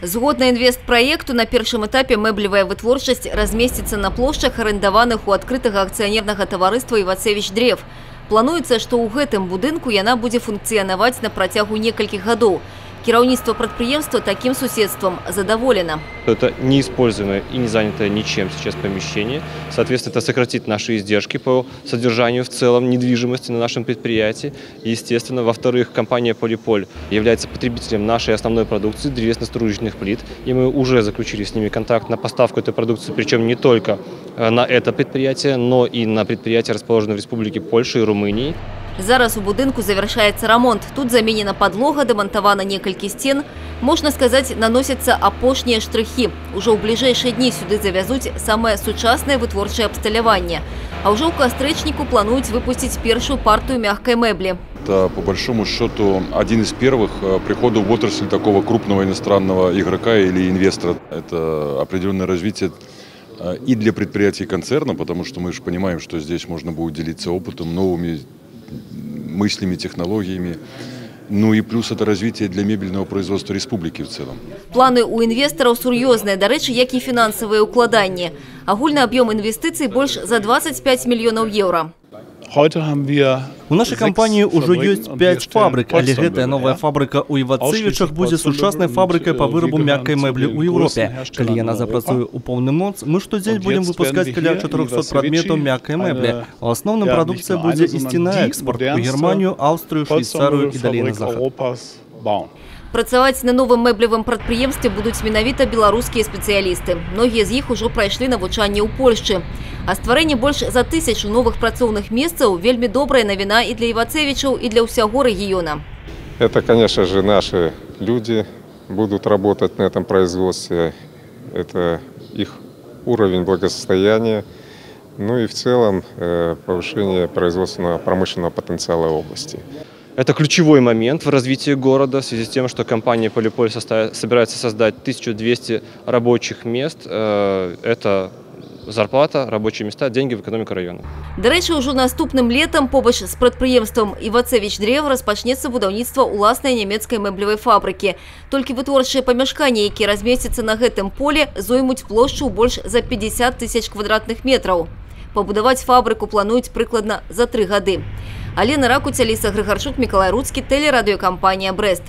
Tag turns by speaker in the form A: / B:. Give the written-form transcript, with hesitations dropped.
A: Згодна інвестпраекту, на першым этапе мэблевая вытворчасць разместится на плошчах, арендаваных у адкрытага акцыянернага таварыства «Івацевіч Древ». Плануецца, што ў гэтым будынку яна будзе функцыянаваць на працягу некалькіх гадоў. Кіраўніцтва прадпрыемства таким суседством задоволено.
B: Это неиспользуемое и не занятое ничем сейчас помещение. Соответственно, это сократит наши издержки по содержанию в целом недвижимости на нашем предприятии. И, естественно, во-вторых, компания «Полиполь» является потребителем нашей основной продукции древесно-стружечных плит. И мы уже заключили с ними контракт на поставку этой продукции, причем не только на это предприятие, но и на предприятия, расположенные в Республике Польша и Румынии.
A: Зараз у будынку завершается ремонт. Тут заменена подлога, демонтовано несколько стен. Можно сказать, наносятся апошние штрихи. Уже в ближайшие дни сюда завезут самое сучасное вытворчее обсталявание. А уже у кастрычнику плануют выпустить первую партию мягкой мебли.
C: Это, по большому счету, один из первых приходов в отрасль такого крупного иностранного игрока или инвестора. Это определенное развитие и для предприятий концерна, потому что мы же понимаем, что здесь можно будет делиться опытом, новыми мыслями, технологиями. Ну и плюс это развитие для мебельного производства республики в целом.
A: Планы у инвесторов серьезные, до речі, як и финансовые укладания. Огульный объем инвестиций больше за 25 миллионов евро.
D: У нашей компании уже есть 5 фабрик, але гэтая новая фабрика у Івацевічах будет сучасной фабрикой по вырабу мягкой мебли у Европе. Калі яна запрацуе у поўны моц, мы штодзень будем выпускать каля 400 предметов мягкой мебли. У основном продукция будет ісці на экспорт у Германию, Австрию, Швейцарию и далей на захад.
A: Працаваць на новым мэблевым прадпрыемстве будуць менавіта беларускія спецыялісты. Многія з іх ужо прайшлі навучанне ў Польшчы. А стварэнне больш за 1000 новых працоўных месцаў вельмі добрая навіна і для івацевічаў, і для ўсяго рэгіёна.
E: Это, конечно же, наши люди будут работать на этом производстве. Это их уровень благосостояния. Ну и в целом повышение производственного промышленного потенциала области.
B: Это ключевой момент в развитии города в связи с тем, что компания «Полиполь» собирается создать 1200 рабочих мест. Это зарплата, рабочие места, деньги в экономику района.
A: До речі, уже наступным летом побач з прадпрыемствам «Івацевіч Древ» распачнецца будаўніцтва уласнай нямецкай мэблевай фабрики. Толькі вытворчыя памяшканні, якія размесцяцца на гэтым поле, зоймуць плошчу больш за 50 000 квадратных метров. Пабудаваць фабрику плануюць прыкладна за 3 гады. Алена Ракуць, Аліса Грыгарчук, Миколай Руцкі, телерадиокомпания «Брест».